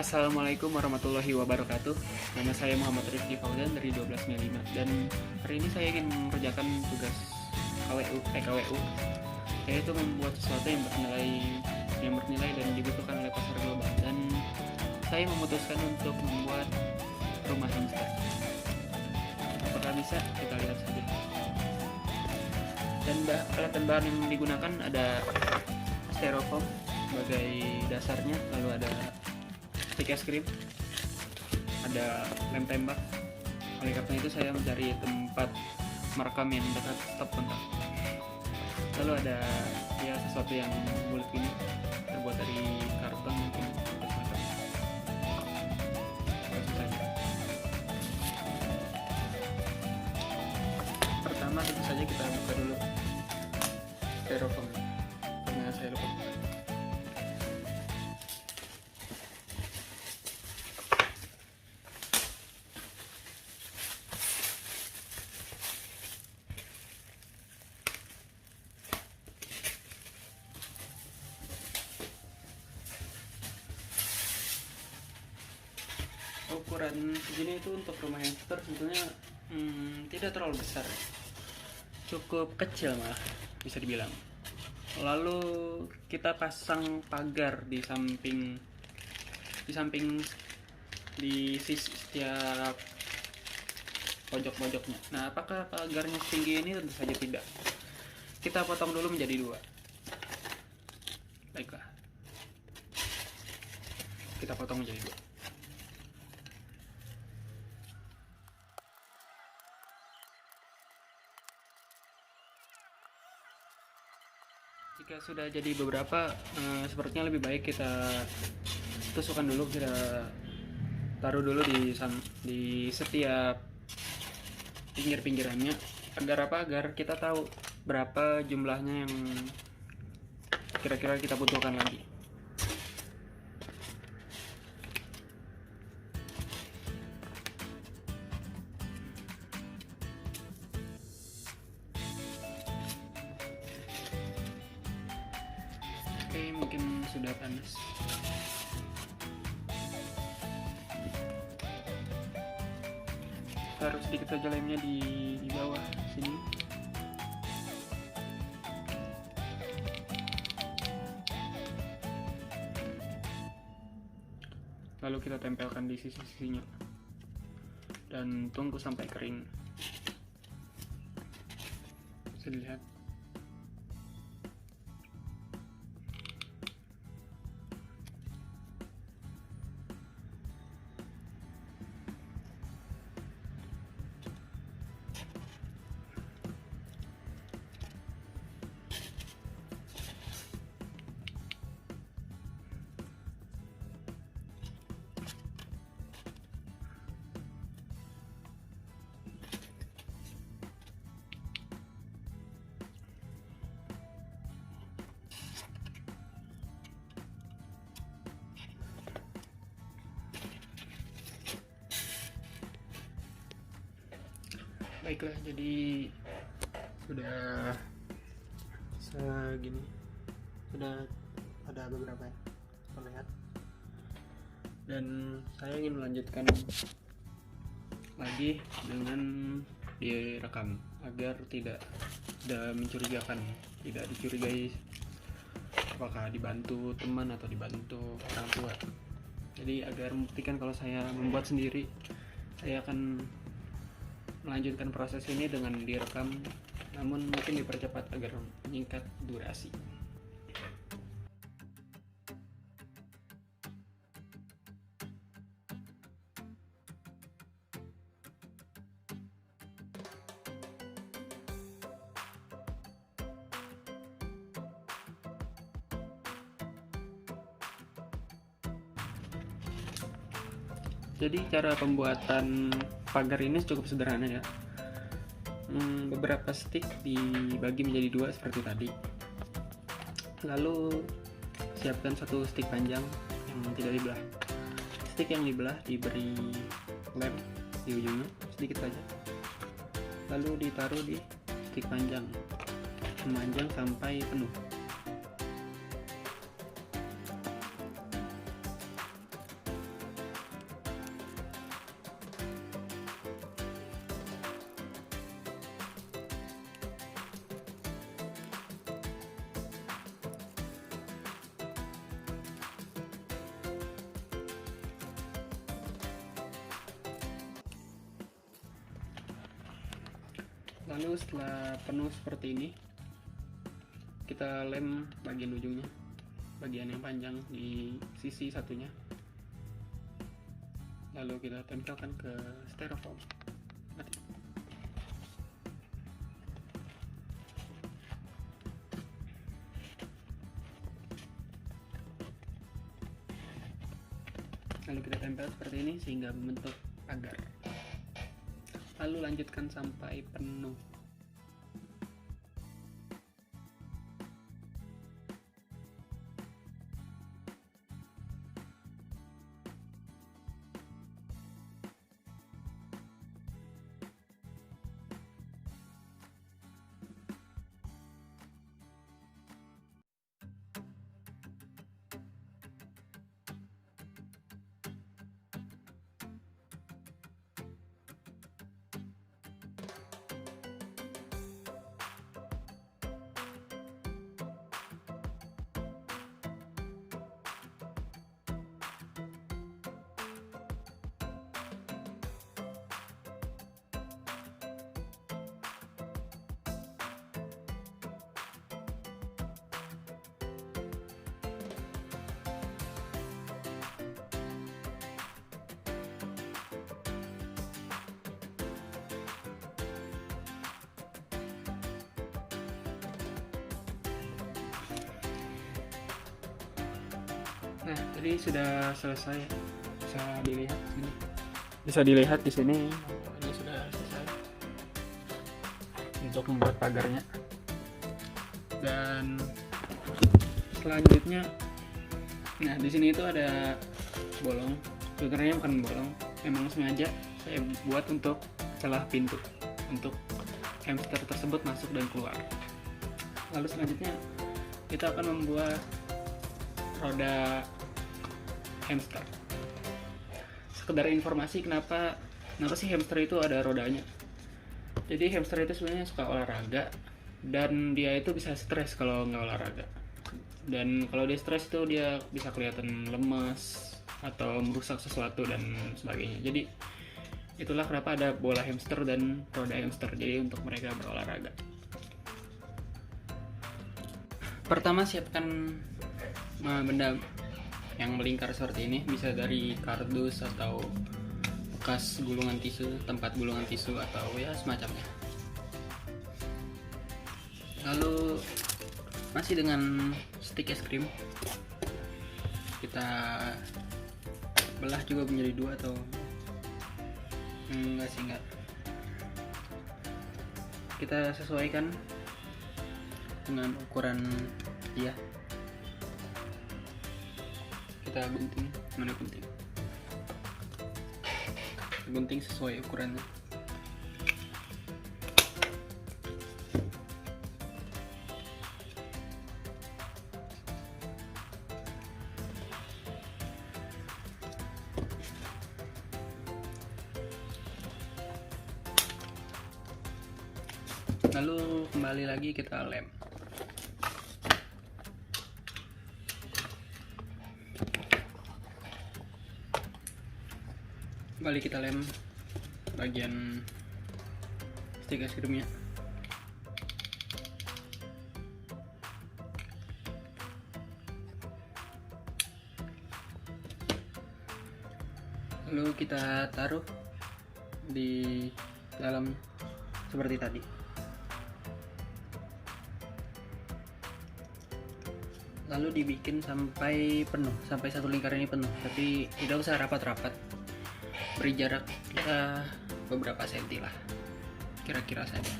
Assalamualaikum warahmatullahi wabarakatuh. Nama saya Muhammad Rifki Fauzan dari 1295 dan hari ini saya ingin mengerjakan tugas KWU yaitu membuat sesuatu yang bernilai dan dibutuhkan oleh pasar global, dan saya memutuskan untuk membuat rumah hamster. Apakah bisa? Kita lihat saja. Dan alat dan bahan yang digunakan ada styrofoam sebagai dasarnya, lalu ada stick es krim, ada lem tembak. Oleh karena itu saya mencari tempat merekam yang dekat stop kontak. Lalu ada sesuatu yang bulat ini terbuat dari karton mungkin atau semacam. Langsung saja. Pertama tentu saja kita buka dulu styrofoam karena saya lupa. Ukuran segini itu untuk rumah hamster sebetulnya tidak terlalu besar, cukup kecil malah bisa dibilang. Lalu kita pasang pagar di sisi setiap pojok-pojoknya. Nah, apakah pagarnya setinggi ini? Tentu saja tidak. Kita potong dulu menjadi 2. Baiklah, kita potong menjadi 2. Jika sudah jadi beberapa, sepertinya lebih baik kita tusukkan dulu, kita taruh dulu di setiap pinggir-pinggirannya. Agar kita tahu berapa jumlahnya yang kira-kira kita butuhkan lagi. Oke, mungkin sudah panas. Taruh sedikit saja lemnya di bawah sini. Lalu kita tempelkan di sisi-sisinya dan tunggu sampai kering. Bisa dilihat. Baiklah, jadi sudah segini, sudah ada beberapa yang terlihat, dan saya ingin melanjutkan lagi dengan direkam agar tidak mencurigakan, tidak dicurigai apakah dibantu teman atau dibantu orang tua. Jadi agar membuktikan kalau saya membuat sendiri, saya akan melanjutkan proses ini dengan direkam, namun mungkin dipercepat agar menyingkat durasi. Jadi cara pembuatan pagar ini cukup sederhana ya. Beberapa stick dibagi menjadi 2 seperti tadi. Lalu siapkan satu stick panjang yang tidak dibelah. Stick yang dibelah diberi lem di ujungnya sedikit saja. Lalu ditaruh di stick panjang, memanjang sampai penuh. Lalu setelah penuh seperti ini, kita lem bagian ujungnya, bagian yang panjang di sisi satunya, lalu kita tempelkan ke styrofoam. Lalu kita tempel seperti ini sehingga membentuk pagar. Lalu lanjutkan sampai penuh. Nah, jadi sudah selesai. Bisa dilihat di sini. Ini sudah selesai untuk membuat pagarnya. Dan selanjutnya, nah di sini itu ada bolong. Sebenarnya bukan bolong, memang sengaja saya buat untuk celah pintu untuk hamster tersebut masuk dan keluar. Lalu selanjutnya kita akan membuat roda hamster. Sekedar informasi kenapa sih hamster itu ada rodanya. Jadi hamster itu sebenarnya suka olahraga dan dia itu bisa stres kalau nggak olahraga. Dan kalau dia stres itu dia bisa kelihatan lemas atau merusak sesuatu dan sebagainya. Jadi itulah kenapa ada bola hamster dan roda hamster. Jadi untuk mereka berolahraga. Pertama siapkan benda yang melingkar seperti ini, bisa dari kardus atau bekas gulungan tisu, tempat gulungan tisu atau ya semacamnya. Lalu masih dengan stik es krim, kita belah juga menjadi dua atau enggak sih, enggak. Kita sesuaikan dengan ukuran dia. Kita gunting, mana gunting? Gunting sesuai ukurannya. Lalu kembali lagi kita lem. Kembali kita lem bagian stik es krimnya. Lalu kita taruh di dalam seperti tadi. Lalu dibikin sampai penuh, sampai satu lingkar ini penuh, tapi tidak usah rapat-rapat. Beri jarak ya beberapa senti lah, kira-kira saja.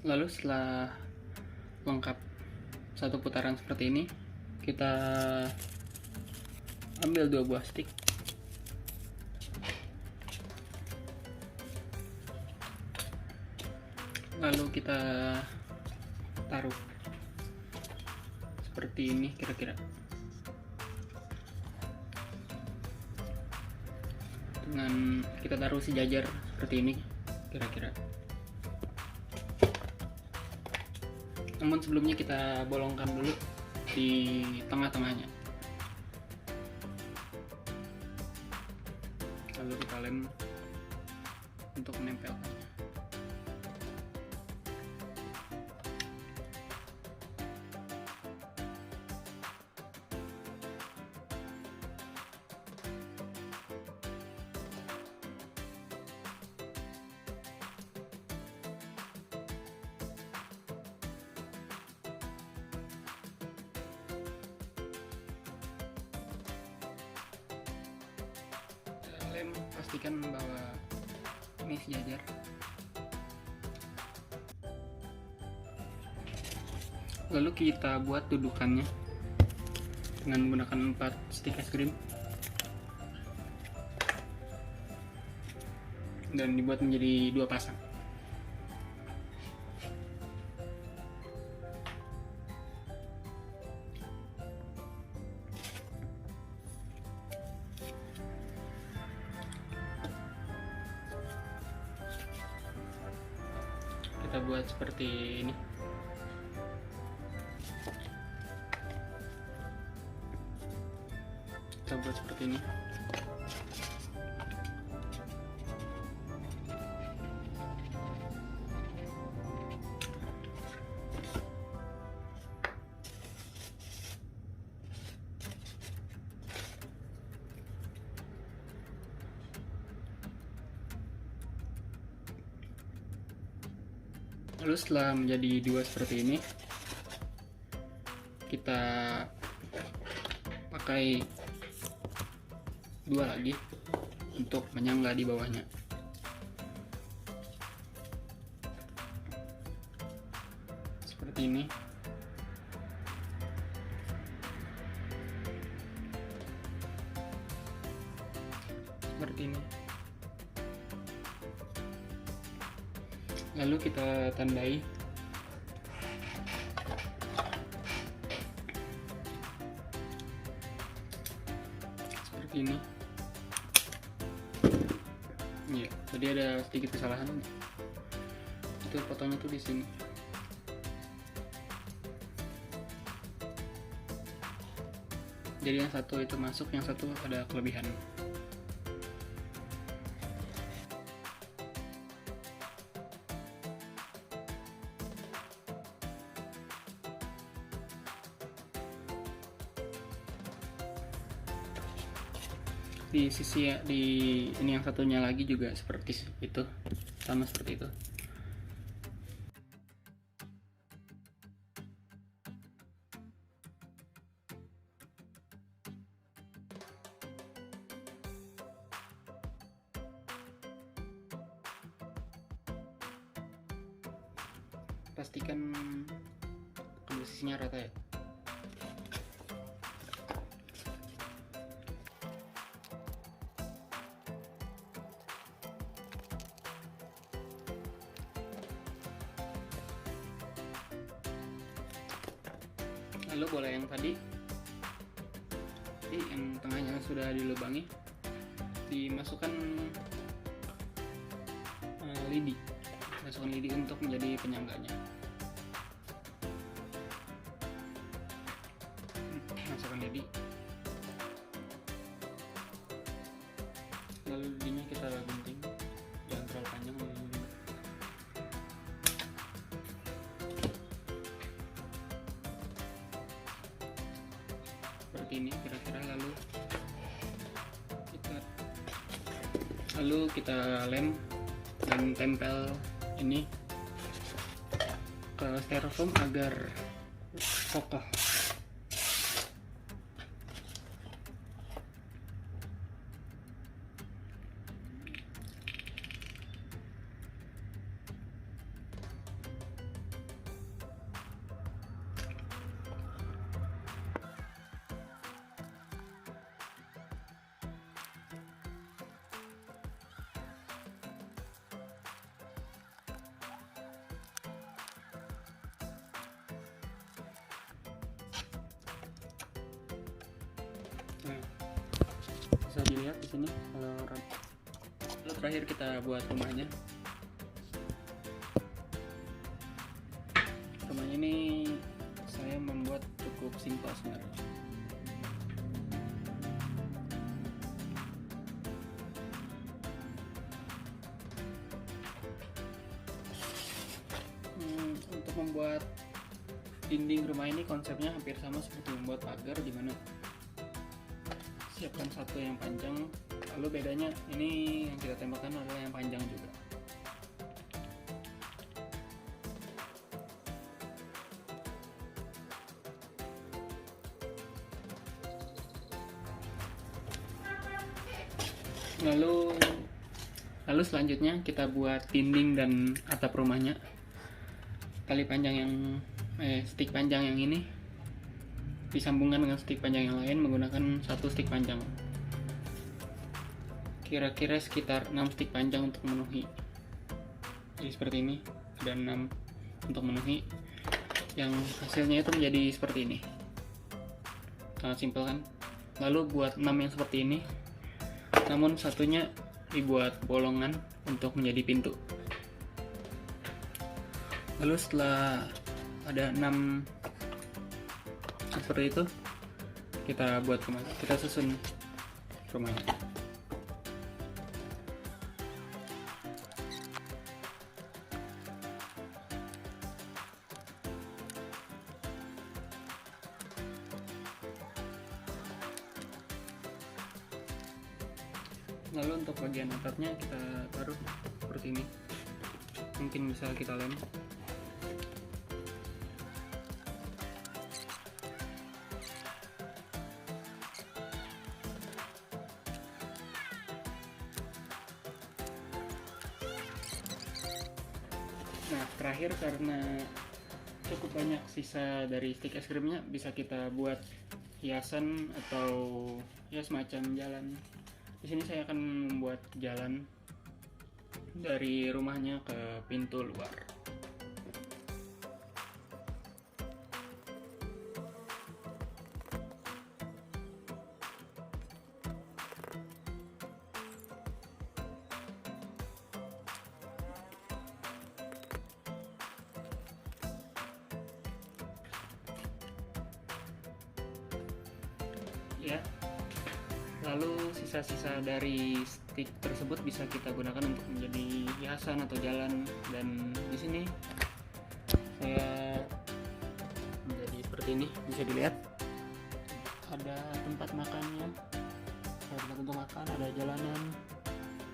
Lalu setelah lengkap satu putaran seperti ini, kita ambil 2 buah stick, lalu kita taruh seperti ini kira-kira, dengan kita taruh sejajar seperti ini kira-kira. Namun sebelumnya kita bolongkan dulu di tengah-tengahnya, lalu kita lem untuk menempelkannya. Lem, pastikan bahwa ini sejajar. Lalu kita buat dudukannya dengan menggunakan 4 stik es krim dan dibuat menjadi 2 pasang. Kita buat seperti ini. Kita buat seperti ini. Lalu setelah menjadi 2 seperti ini, kita pakai 2 lagi untuk menyangga di bawahnya. Seperti ini. Seperti ini. Lalu kita tandai seperti ini. Ya, tadi ada sedikit kesalahan. Itu potongnya tuh di sini. Jadi yang satu itu masuk, yang satu ada kelebihan. Di sisi di ini yang satunya lagi juga seperti itu, sama seperti itu. Pastikan kedua sisinya rata ya. Lalu bola yang tadi yang tengahnya sudah dilubangi, dimasukkan lidi, masukkan lidi untuk menjadi penyangganya. Masukkan lidi, lalu lidinya kita gunting, jangan terlalu panjang. Seperti ini kira-kira, lalu kita lem dan tempel ini ke styrofoam agar kokoh. Nah, bisa dilihat di sini kalau lalu terakhir kita buat rumahnya. Rumahnya ini saya membuat cukup simpel sebenarnya. Untuk membuat dinding rumah ini konsepnya hampir sama seperti membuat pagar, dimana siapkan satu yang panjang, lalu bedanya ini yang kita tembakkan adalah yang panjang juga. Lalu selanjutnya kita buat dinding dan atap rumahnya. Tali panjang yang stick panjang yang ini disambungkan dengan stick panjang yang lain menggunakan satu stick panjang. Kira-kira sekitar 6 stick panjang untuk memenuhi. Jadi seperti ini, ada 6 untuk memenuhi. Yang hasilnya itu menjadi seperti ini. Sangat simpel kan? Lalu buat 6 yang seperti ini, namun satunya dibuat bolongan untuk menjadi pintu. Lalu setelah ada 6 seperti itu, kita buat rumah, kita susun rumahnya. Lalu untuk bagian atapnya kita taruh seperti ini, mungkin bisa kita lem. Nah, terakhir karena cukup banyak sisa dari stick es krimnya, bisa kita buat hiasan atau ya semacam jalan. Di sini saya akan membuat jalan dari rumahnya ke pintu luar. Ya, lalu sisa-sisa dari stick tersebut bisa kita gunakan untuk menjadi hiasan atau jalan. Dan di sini saya menjadi seperti ini, bisa dilihat ada tempat makannya, ada tempat untuk makan, ada jalanan,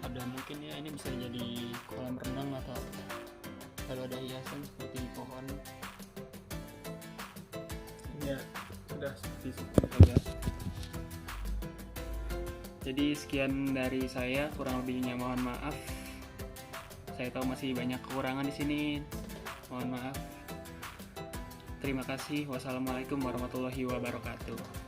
ada mungkin ya ini bisa jadi kolam renang atau lalu ada hiasan seperti pohon. Ya, sudah seperti itu saja. Jadi sekian dari saya, kurang lebihnya mohon maaf. Saya tahu masih banyak kekurangan di sini. Mohon maaf. Terima kasih. Wassalamualaikum warahmatullahi wabarakatuh.